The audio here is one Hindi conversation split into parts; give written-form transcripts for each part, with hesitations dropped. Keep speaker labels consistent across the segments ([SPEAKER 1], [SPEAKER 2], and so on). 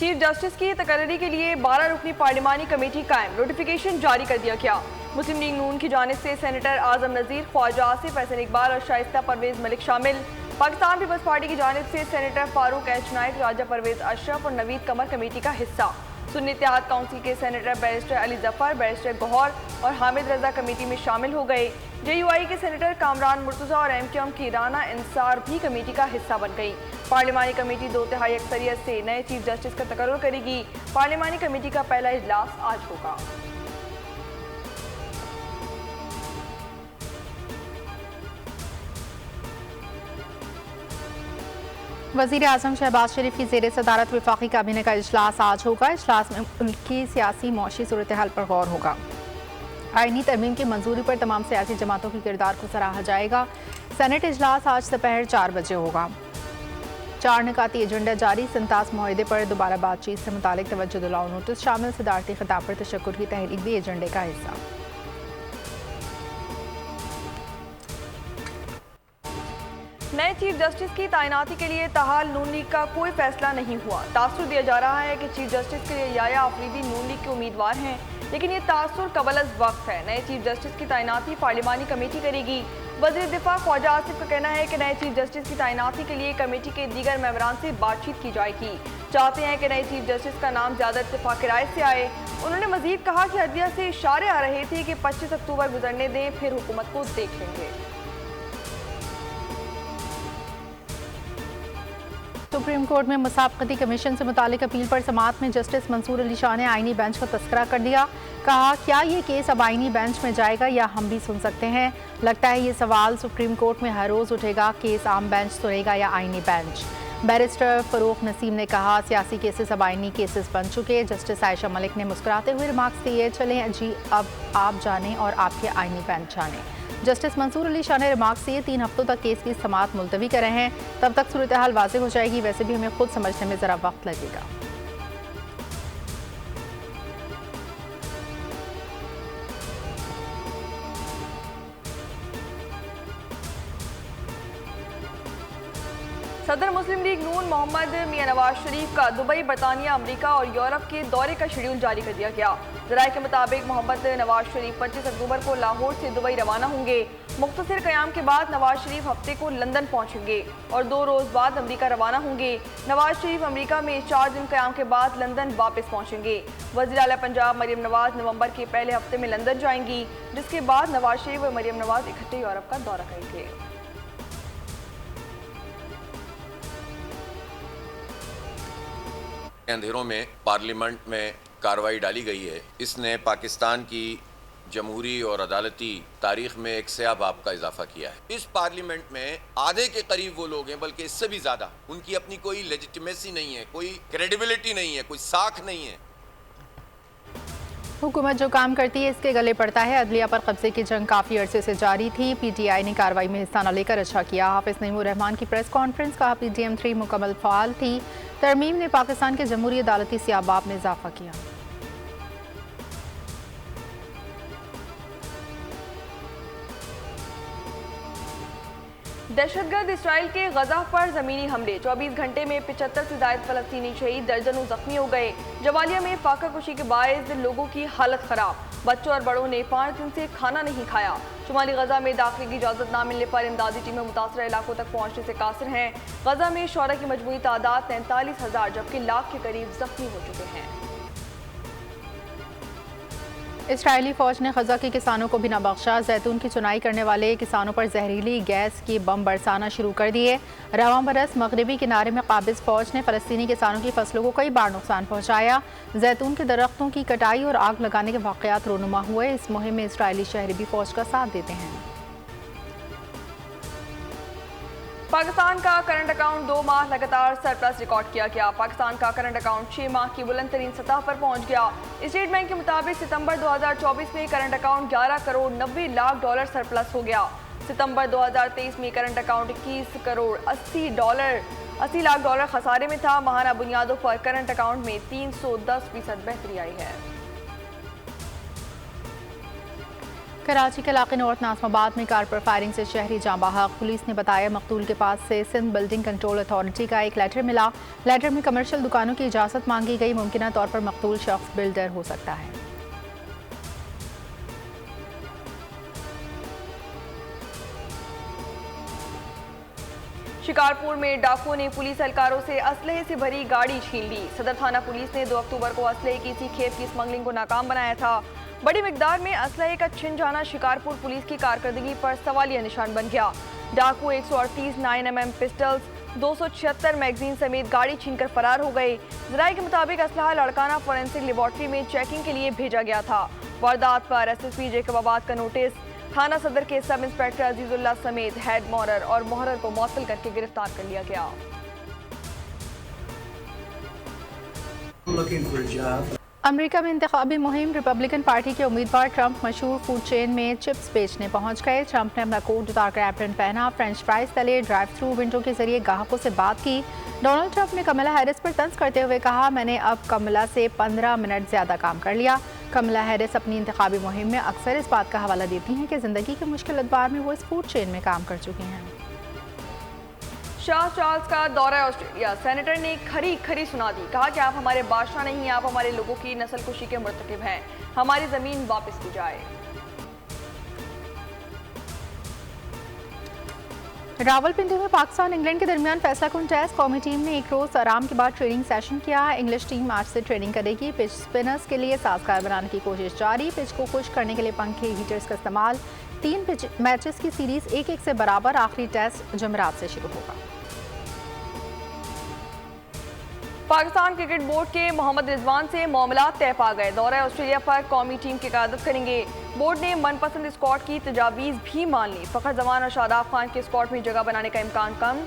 [SPEAKER 1] चीफ जस्टिस की तकर्री के लिए 12 रुकनी पार्लिमानी कमेटी कायम, नोटिफिकेशन जारी कर दिया गया। मुस्लिम लीग नून की जानिब से सेनेटर आजम नज़ीर, ख्वाजा आसिफ, हसन इकबाल और शाइस्ता परवेज मलिक शामिल। पाकिस्तान पीपल्स पार्टी की जानिब से सेनेटर फारूक एच नाइक, राजा परवेज अशरफ और नवीद कमर कमेटी का हिस्सा। सुन्नी इत्तेहाद काउंसिल के senator barrister Ali Zafar, barrister Gohar और हामिद रजा कमेटी में शामिल हो गए। JUI के सेनेटर कामरान मुर्तज़ा और MQM की राना इंसार भी कमेटी का हिस्सा बन गई। पार्लिमानी कमेटी 2/3 अक्सरियत से नए चीफ जस्टिस का तकर्रुर करेगी। पार्लिमानी कमेटी का पहला इजलास आज होगा।
[SPEAKER 2] वज़ीर आज़म शहबाज शरीफ की ज़ेर सदारत वफाकी काबीना का इजलास आज होगा। इजलास में मुल्क की सियासी मौशी सूरत हाल पर गौर होगा। आईनी तरमीम की मंजूरी पर तमाम सियासी जमातों के किरदार को सराहा जाएगा। सेनेट इजलास आज दोपहर 4 बजे होगा। 4 निकाती एजेंडा जारी, संतास मुआहदे पर दोबारा बातचीत से मुतालिक तवज्जो दिलाओ नोटिस शामिल, सदारती खिताब पर तशक्कुर की तहरीक भी एजेंडे का हिस्सा।
[SPEAKER 1] नए चीफ जस्टिस की तैनाती के लिए ताहाल नून लीग का कोई फैसला नहीं हुआ। तासुर दिया जा रहा है कि चीफ जस्टिस के लिए याया आफरीदी नून लीग के उम्मीदवार हैं, लेकिन ये तासुर कबल अज वक्त है। नए चीफ जस्टिस की तैनाती पार्लिमानी कमेटी करेगी। वज़ीर दिफा ख्वाजा आसिफ का कहना है कि नए चीफ जस्टिस की तैनाती के लिए कमेटी के दीगर मेंबरान से बातचीत की जाएगी। चाहते हैं कि नए चीफ जस्टिस का नाम ज़्यादा इत्तेफाक राय से आए। उन्होंने मजीद कहा कि अदलिया से इशारे आ रहे थे कि 25 अक्टूबर गुजरने दें, फिर हुकूमत को देख लेंगे।
[SPEAKER 2] सुप्रीम कोर्ट में मुसाबकती कमीशन से मुतालिक अपील पर समाअत में जस्टिस मंसूर अली शाह ने आईनी बेंच का तस्करा कर दिया। कहा, क्या ये केस अब आईनी बेंच में जाएगा या हम भी सुन सकते हैं? लगता है ये सवाल सुप्रीम कोर्ट में हर रोज़ उठेगा, केस आम बेंच सुनेगा या आईनी बेंच। बैरिस्टर फरूख नसीम ने कहा, सियासी केसेस अब आईनी केसेस बन चुके। जस्टिस आयशा मलिक ने मुस्कुराते हुए रिमार्क्स दिए, चलें जी अब आप जानें और आपके आईनी बेंच जानें। जस्टिस मंसूर अली शाह ने रिमार्क्स दिए, 3 हफ्तों तक केस की समाअत मुलतवी कर रहे हैं, तब तक सूरत हाल वाज़ेह हो जाएगी। वैसे भी हमें खुद समझने में ज़रा वक्त लगेगा।
[SPEAKER 1] सदर मुस्लिम लीग नून मोहम्मद मियां नवाज शरीफ का दुबई, बरतानिया, अमरीका और यूरोप के दौरे का शेड्यूल जारी कर दिया गया। ज़राए के मुताबिक मोहम्मद नवाज शरीफ 25 अक्टूबर को लाहौर से दुबई रवाना होंगे। मुख्तसर क़याम के बाद नवाज शरीफ हफ्ते को लंदन पहुंचेंगे और 2 रोज़ बाद अमरीका रवाना होंगे। नवाज शरीफ अमरीका में 4 दिन क़याम के बाद लंदन वापस पहुंचेंगे। वज़ीर आला पंजाब मरियम नवाज नवंबर के पहले हफ्ते में लंदन जाएंगी, जिसके बाद नवाज शरीफ और मरियम नवाज इकट्ठे यूरोप का दौरा करेंगे।
[SPEAKER 3] अंधेरों में पार्लियामेंट में कार्रवाई डाली गई है। इसने पाकिस्तान की जमहूरी और अदालती तारीख में एक सया बाब का इजाफा किया है। इस पार्लियामेंट में आधे के करीब वो लोग हैं, बल्कि इससे भी ज़्यादा, उनकी अपनी कोई लेजिटिमेसी नहीं है, कोई क्रेडिबिलिटी नहीं है, कोई साख नहीं है।
[SPEAKER 2] हुकूमत जो काम करती है इसके गले पड़ता है। अदलिया पर कब्जे की जंग काफ़ी अरसे से जारी थी। PTI ने कार्रवाई में हिस्सा न लेकर अच्छा किया। हाफिज नईमुर रहमान की प्रेस कॉन्फ्रेंस, कहा PDM-3 मुकम्मल फ़ाल थी। तरमीम ने पाकिस्तान के जमहूरी अदालती सियाबाब में इजाफा किया।
[SPEAKER 1] दहशतगर्द इसराइल के गजा पर ज़मीनी हमले, 24 घंटे में 75 से ज़ायद फ़लस्तीनी शहीद, दर्जनों जख्मी हो गए। जवालिया में फाका कुशी के बायस लोगों की हालत ख़राब, बच्चों और बड़ों ने 5 दिन से खाना नहीं खाया। शुमाली गजा में दाखिले की इजाज़त न मिलने पर इमदादी टीमें मुतासरा इलाकों तक पहुँचने से कासिर हैं। गजा में शोरा की मजमूई तादाद 43,000 जबकि लाख के करीब जख्मी हो चुके हैं।
[SPEAKER 2] इसराइली फ़ौज ने ग़ज़ा के किसानों को बिना बख्शा जैतून की चुनाई करने वाले किसानों पर जहरीली गैस के बम बरसाना शुरू कर दिए। रवां बरस मगरबी किनारे में काबिज़ फ़ौज ने फ़लस्तीनी किसानों की फसलों को कई बार नुकसान पहुँचाया। जैतून के दरख्तों की कटाई और आग लगाने के वाक़यात रोनुमा हुए। इस मुहिम में इसराइली शहरी भी फ़ौज का साथ देते हैं।
[SPEAKER 1] पाकिस्तान का करंट अकाउंट 2 माह लगातार सरप्लस रिकॉर्ड किया गया। पाकिस्तान का करंट अकाउंट 6 माह की बुलंद तरीन सतह पर पहुंच गया। स्टेट बैंक के मुताबिक सितंबर 2024 में current account 11 crore 90 lakh dollar surplus हो गया। सितंबर 2023 में current account 21 crore 80 lakh dollar खसारे में था। माहाना बुनियादों पर करंट अकाउंट में 310% बेहतरी आई है।
[SPEAKER 2] कराची के इलाके नॉर्थ नाज़िमाबाद में कार पर फायरिंग से शहरी जाँ बहक। पुलिस ने बताया मकतूल के पास से सिंध बिल्डिंग कंट्रोल अथॉरिटी का एक लेटर मिला। लेटर में कमर्शियल दुकानों की इजाज़त मांगी गई। मुमकिना तौर पर मकतूल शख्स बिल्डर हो सकता है।
[SPEAKER 1] शिकारपुर में डाकुओं ने पुलिस एहलकारों से असलहे से भरी गाड़ी छीन ली। सदर थाना पुलिस ने 2 अक्टूबर को असलहे की इसी खेप की स्मगलिंग को नाकाम बनाया था। बड़ी मिकदार में असलहे का छिन जाना शिकारपुर पुलिस की कारकर्दगी पर सवालिया निशान बन गया। डाकू 138 9mm पिस्टल्स, 276 मैगजीन समेत गाड़ी छीनकर फरार हो गए। जराये के मुताबिक असलहा लड़काना फोरेंसिक लेबॉर्ट्री में चेकिंग के लिए भेजा गया था। वारदात पर SSP जैकबाबाद का नोटिस। थाना सदर के सब इंस्पेक्टर अजीजुल्लाह समेत हेड मोहर और मोहर को मुअत्तल करके गिरफ्तार कर लिया गया।
[SPEAKER 2] अमेरिका में इंतखाबी मुहिम। रिपब्लिकन पार्टी के उम्मीदवार ट्रंप मशहूर फूड चेन में चिप्स बेचने पहुंच गए। ट्रंप ने अपना कोट उतारकर एप्रन पहना, फ्रेंच फ्राइज तले, ड्राइव थ्रू विंडो के जरिए ग्राहकों से बात की। डोनाल्ड ट्रंप ने कमला हैरिस पर तंज करते हुए कहा, मैंने अब कमला से 15 मिनट ज्यादा काम कर लिया। कमला हैरिस अपनी इंतखाबी मुहिम में अक्सर इस बात का हवाला देती हैं कि जिंदगी के मुश्किल अदवार में वो इस फूड चेन में काम कर चुकी हैं।
[SPEAKER 1] शाह चार्ल्स का दौरा ऑस्ट्रेलिया। सेनेटर ने खरी सुना दी। कहा कि आप हमारे बादशाह नहीं, आप हमारे लोगों की नस्लकुशी के मुर्तकिब हैं। हमारी जमीन वापस की जाए।
[SPEAKER 2] रावलपिंडी में पाकिस्तान इंग्लैंड के दरमियान फैसला कुन टेस्ट। कौमी टीम ने एक रोज आराम के बाद ट्रेनिंग सेशन किया। इंग्लिश टीम आज से ट्रेनिंग करेगी। पिच स्पिनर्स के लिए साजगार बनाने की कोशिश जारी। पिच को खुश करने के लिए पंखे हीटर्स का इस्तेमाल। 3 पिच मैचेस की सीरीज 1-1 से बराबर। आखिरी टेस्ट जुमेरात से शुरू होगा।
[SPEAKER 1] पाकिस्तान क्रिकेट बोर्ड के मोहम्मद रिजवान से मामला तय पा गए। दौरा ऑस्ट्रेलिया पर कौमी टीम की क़यादत करेंगे। बोर्ड ने मनपसंद स्क्वाड की तजावीज़ भी मान ली। फ़खर जमान और शादाब खान के स्क्वाड में जगह बनाने का इम्कान कम।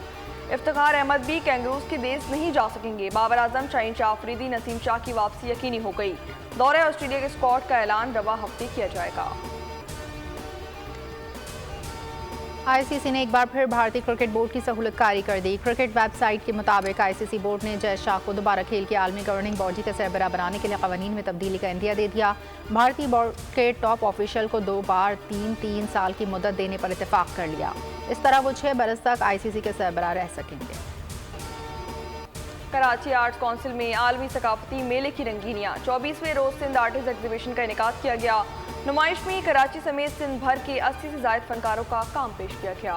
[SPEAKER 1] इफ्तिखार अहमद भी कैंगरूज के देश नहीं जा सकेंगे। बाबर आजम, शाहीन शाह अफरीदी, नसीम शाह की वापसी यकीनी हो गई। दौरा ऑस्ट्रेलिया के स्क्वाड का ऐलान रवा हफ्ते किया जाएगा।
[SPEAKER 2] ICC ने एक बार फिर भारतीय क्रिकेट बोर्ड की सहूलत कारी कर दी। क्रिकेट वेबसाइट के मुताबिक ICC बोर्ड ने जय शाह को दोबारा खेल के आलमी गवर्निंग बॉडी का सरबराह बनाने के लिए कवानीन में तब्दीली का इंदिया दे दिया। भारतीय बोर्ड के टॉप ऑफिशियल को 2 बार 3 साल की मुद्दत देने पर इत्तेफाक कर लिया। इस तरह वो 6 बरस तक ICC के सरबराह रह सकेंगे।
[SPEAKER 1] कराची आर्ट्स काउंसिल में आलमी सकाफती मेले की रंगीनियाँ। 24वें रोज सिंध आर्टिस्ट एग्जीबिशन का इनेकाद किया गया। नुमाइश में कराची समेत सिंध भर के 80 से ज़ायद फनकारों का काम पेश किया गया।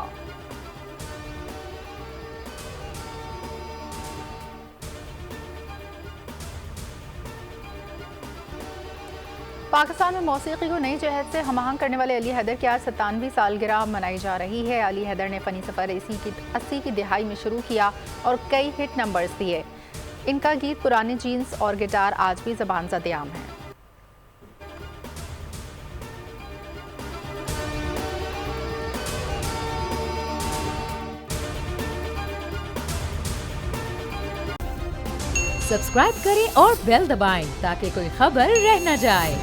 [SPEAKER 2] पाकिस्तान में मौसीकी को नई जहत से हम-आहंग करने वाले अली हैदर की आज 97वीं सालगिरह मनाई जा रही है। अली हैदर ने फ़नी सफ़र 80 की दिहाई में शुरू किया और कई हिट नंबर्स दिए। इनका गीत पुराने जीन्स और गिटार आज भी ज़बान ज़द-ए-आम है।
[SPEAKER 4] सब्सक्राइब करें और बेल दबाएं ताकि कोई खबर रह न जाए।